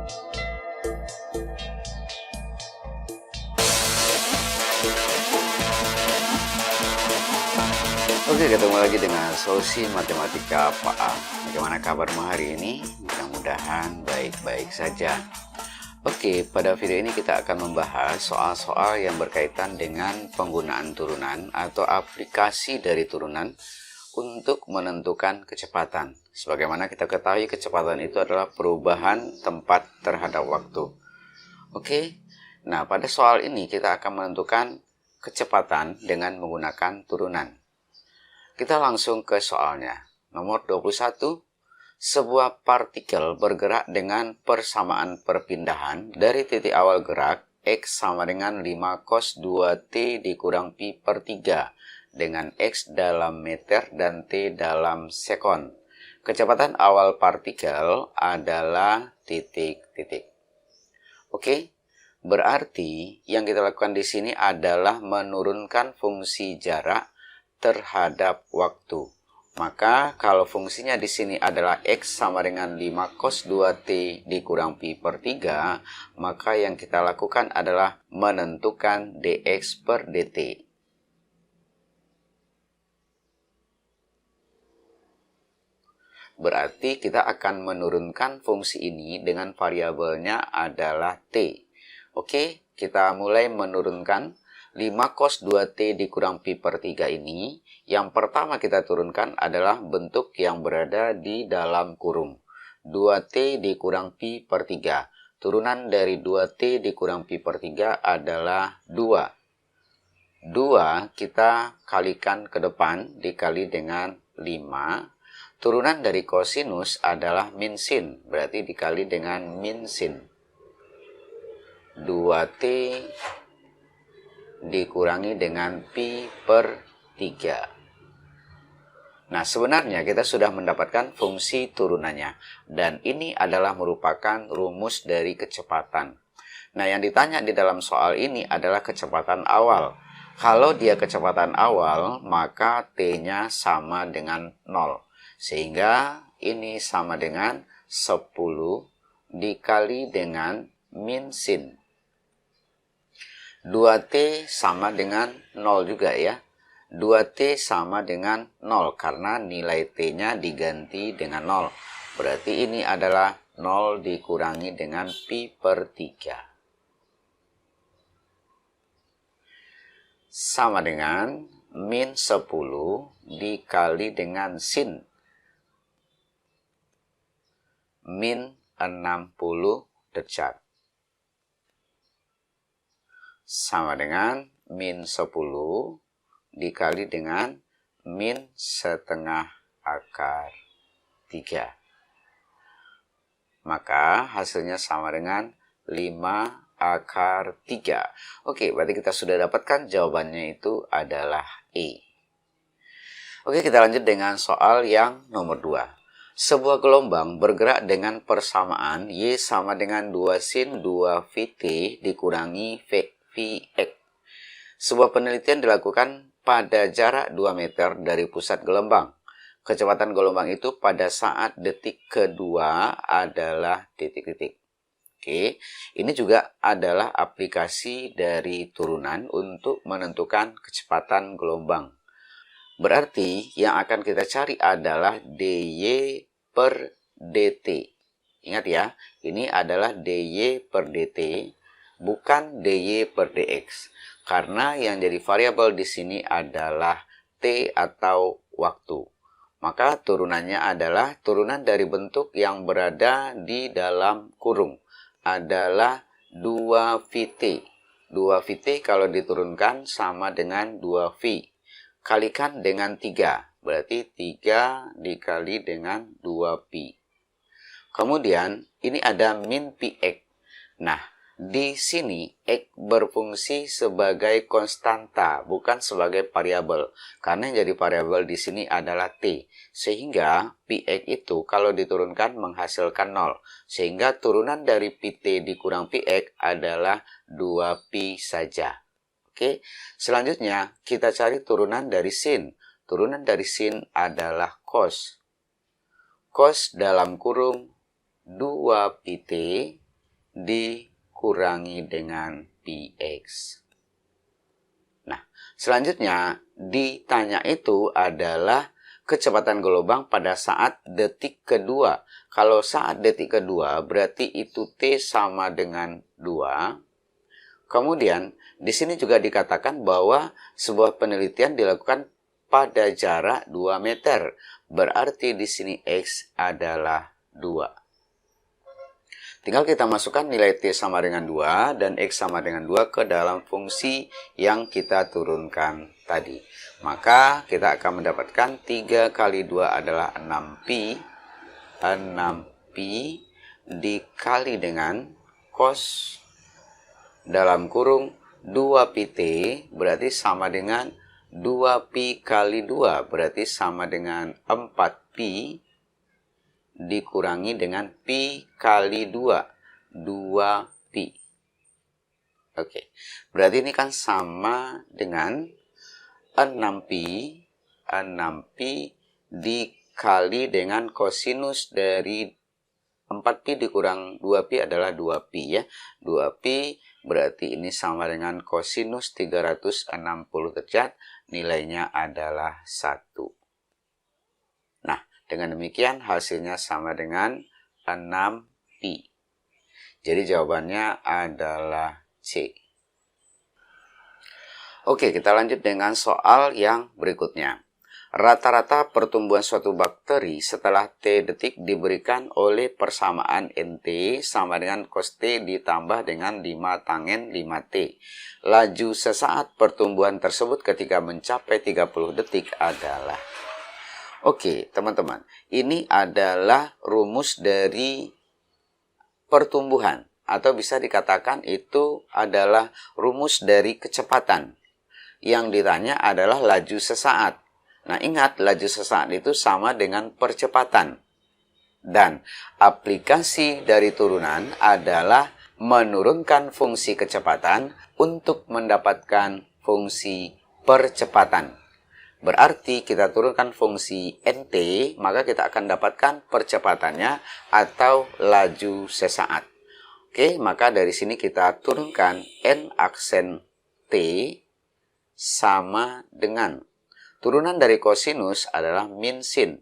Oke, ketemu lagi dengan solusi matematika Pak A. Bagaimana kabarmu hari ini? Mudah-mudahan baik-baik saja. Oke, pada video ini kita akan membahas soal-soal yang berkaitan dengan penggunaan turunan atau aplikasi dari turunan untuk menentukan kecepatan. Sebagaimana kita ketahui, kecepatan itu adalah perubahan tempat terhadap waktu. Oke, nah pada soal ini kita akan menentukan kecepatan dengan menggunakan turunan. Kita langsung ke soalnya. Nomor 21. Sebuah partikel bergerak dengan persamaan perpindahan dari titik awal gerak X sama dengan 5 cos 2T dikurang pi per 3 dengan X dalam meter dan T dalam sekon. Kecepatan awal partikel adalah titik-titik. Oke, berarti yang kita lakukan di sini adalah menurunkan fungsi jarak terhadap waktu. Maka kalau fungsinya di sini adalah X sama dengan 5 cos 2T dikurang pi per 3, maka yang kita lakukan adalah menentukan dx per dt. Berarti kita akan menurunkan fungsi ini dengan variabelnya adalah T. Oke, kita mulai menurunkan 5 cos 2T dikurang pi per 3 ini. Yang pertama kita turunkan adalah bentuk yang berada di dalam kurung. 2T dikurang pi per 3. Turunan dari 2T dikurang pi per 3 adalah 2. 2 kita kalikan ke depan dikali dengan 5. Turunan dari kosinus adalah min sin. Berarti dikali dengan min sin. 2T dikurangi dengan pi per 3. Nah, sebenarnya kita sudah mendapatkan fungsi turunannya. Dan ini adalah merupakan rumus dari kecepatan. Nah, yang ditanya di dalam soal ini adalah kecepatan awal. Kalau dia kecepatan awal, maka T-nya sama dengan 0. Sehingga ini sama dengan 10 dikali dengan min sin. 2T sama dengan 0 juga ya. 2T sama dengan 0 karena nilai T-nya diganti dengan 0. Berarti ini adalah 0 dikurangi dengan pi per 3. Sama dengan min 10 dikali dengan sin. Min 60 derajat. Sama dengan min 10 dikali dengan min setengah akar 3. Maka hasilnya sama dengan 5 akar 3. Oke, berarti kita sudah dapatkan jawabannya itu adalah E. Oke, kita lanjut dengan soal yang nomor 2. Sebuah gelombang bergerak dengan persamaan Y sama dengan 2 sin 2 Vt dikurangi Vx. Sebuah penelitian dilakukan pada jarak 2 meter dari pusat gelombang. Kecepatan gelombang itu pada saat detik kedua adalah titik-titik. Oke, ini juga adalah aplikasi dari turunan untuk menentukan kecepatan gelombang. Berarti yang akan kita cari adalah dy per dt. Ingat ya, ini adalah dy per dt, bukan dy per dx. Karena yang jadi variabel di sini adalah t atau waktu. Maka turunannya adalah turunan dari bentuk yang berada di dalam kurung. Adalah 2Vt. 2Vt kalau diturunkan sama dengan 2V. Kalikan dengan 3. Berarti 3 dikali dengan 2pi. Kemudian ini ada min px. Nah, di sini x berfungsi sebagai konstanta, bukan sebagai variabel. Karena yang jadi variabel di sini adalah t. Sehingga px itu kalau diturunkan menghasilkan 0. Sehingga turunan dari pt dikurang px adalah 2pi saja. Oke, selanjutnya kita cari turunan dari sin. Turunan dari sin adalah cos. Cos dalam kurung 2pt dikurangi dengan Px. Nah, selanjutnya ditanya itu adalah kecepatan gelombang pada saat detik kedua. Kalau saat detik kedua berarti itu T sama dengan 2. Kemudian di sini juga dikatakan bahwa sebuah penelitian dilakukan pada jarak 2 meter. Berarti di sini X adalah 2. Tinggal kita masukkan nilai T sama dengan 2 dan X sama dengan 2 ke dalam fungsi yang kita turunkan tadi. Maka kita akan mendapatkan 3 kali 2 adalah 6pi. 6pi dikali dengan cos dalam kurung 2pt berarti sama dengan 2pi kali 2 berarti sama dengan 4pi dikurangi dengan pi kali 2, 2pi. Oke, berarti ini kan sama dengan 6pi, 6pi dikali dengan kosinus dari 4pi dikurang 2pi adalah 2pi ya. 2pi berarti ini sama dengan kosinus 360 derajat, nilainya adalah 1. Dengan demikian hasilnya sama dengan 6pi. Jadi jawabannya adalah C. Oke, kita lanjut dengan soal yang berikutnya. Rata-rata pertumbuhan suatu bakteri setelah T detik diberikan oleh persamaan NT sama dengan cos T ditambah dengan 5 tangen 5T. Laju sesaat pertumbuhan tersebut ketika mencapai 30 detik adalah... Oke, teman-teman, ini adalah rumus dari pertumbuhan atau bisa dikatakan itu adalah rumus dari kecepatan. Yang ditanya adalah laju sesaat. Nah, ingat laju sesaat itu sama dengan percepatan. Dan aplikasi dari turunan adalah menurunkan fungsi kecepatan untuk mendapatkan fungsi percepatan. Berarti kita turunkan fungsi NT, maka kita akan dapatkan percepatannya atau laju sesaat. Oke, maka dari sini kita turunkan N aksen T sama dengan turunan dari kosinus adalah min sin.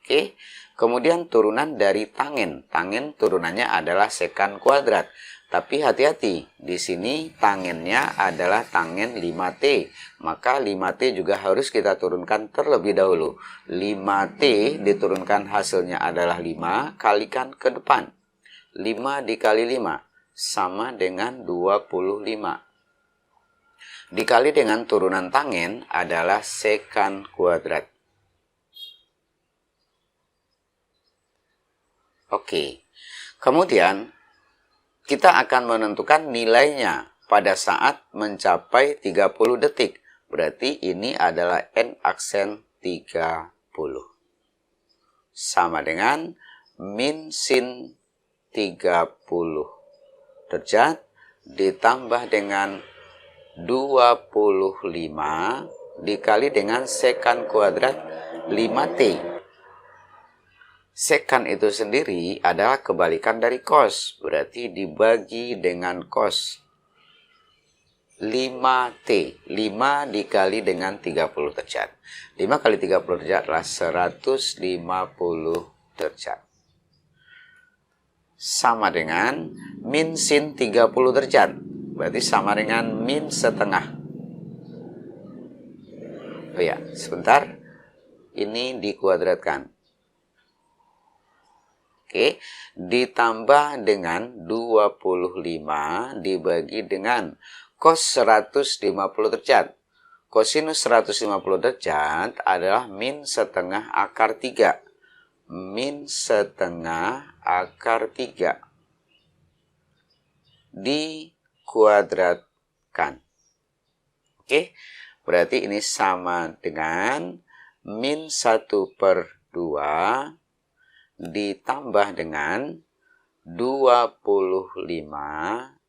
Oke, kemudian turunan dari tangen. Tangen turunannya adalah sekan kuadrat. Tapi hati-hati, di sini tangennya adalah tangen 5T. Maka 5T juga harus kita turunkan terlebih dahulu. 5T diturunkan hasilnya adalah 5, kalikan ke depan. 5 dikali 5 sama dengan 25. Dikali dengan turunan tangen adalah sekan kuadrat. Oke, kemudian kita akan menentukan nilainya pada saat mencapai 30 detik. Berarti ini adalah N aksen 30. Sama dengan min sin 30 derajat ditambah dengan 25 dikali dengan sekan kuadrat 5T. Sekan itu sendiri adalah kebalikan dari cos, berarti dibagi dengan cos. 5T, 5 dikali dengan 30 derajat. 5 kali 30 derajat adalah 150 derajat. Sama dengan min sin 30 derajat, berarti sama dengan min setengah. Oh ya, sebentar, ini dikuadratkan. Oke, ditambah dengan 25 dibagi dengan cos 150 derajat. Kosinus 150 derajat adalah min setengah akar 3. Min setengah akar 3. Dikuadratkan. Oke, berarti ini sama dengan min 1/2 ditambah dengan 25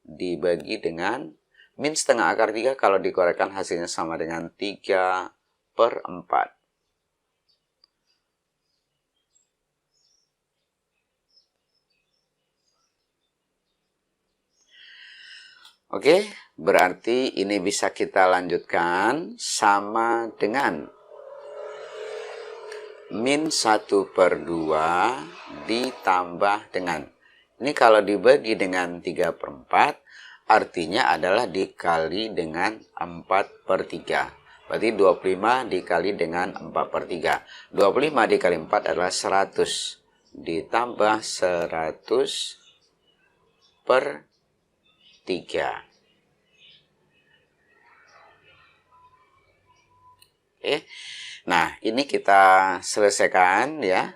dibagi dengan min setengah akar 3 kalau dikorekkan hasilnya sama dengan 3/4. Oke, berarti ini bisa kita lanjutkan sama dengan min 1/2 ditambah dengan. Ini kalau dibagi dengan 3/4, artinya adalah dikali dengan 4/3. Berarti 25 dikali dengan 4/3. 25 dikali 4 adalah 100. Ditambah 100/3. Oke. Nah, ini kita selesaikan ya.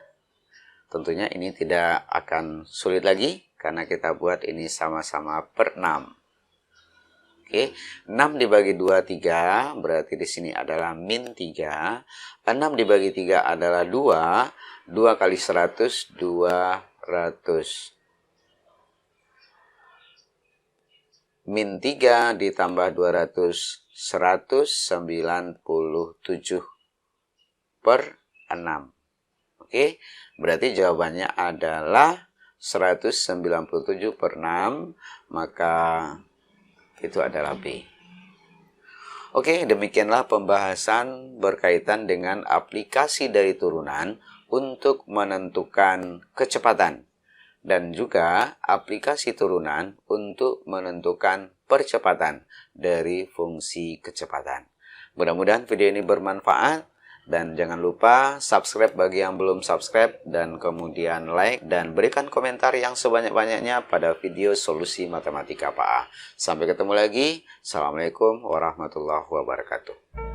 Tentunya ini tidak akan sulit lagi karena kita buat ini sama-sama per 6. Oke, 6 dibagi 2, 3, berarti di sini adalah min 3. 6 dibagi 3 adalah 2. 2 kali 100, 200. Min 3 ditambah 200, 197/6. Oke, berarti jawabannya adalah 197/6, maka itu adalah B. Oke, demikianlah pembahasan berkaitan dengan aplikasi dari turunan untuk menentukan kecepatan dan juga aplikasi turunan untuk menentukan percepatan dari fungsi kecepatan. Mudah-mudahan video ini bermanfaat. Dan jangan lupa subscribe bagi yang belum subscribe, dan kemudian like dan berikan komentar yang sebanyak-banyaknya pada video solusi matematika Pak A. Sampai ketemu lagi. Assalamualaikum warahmatullahi wabarakatuh.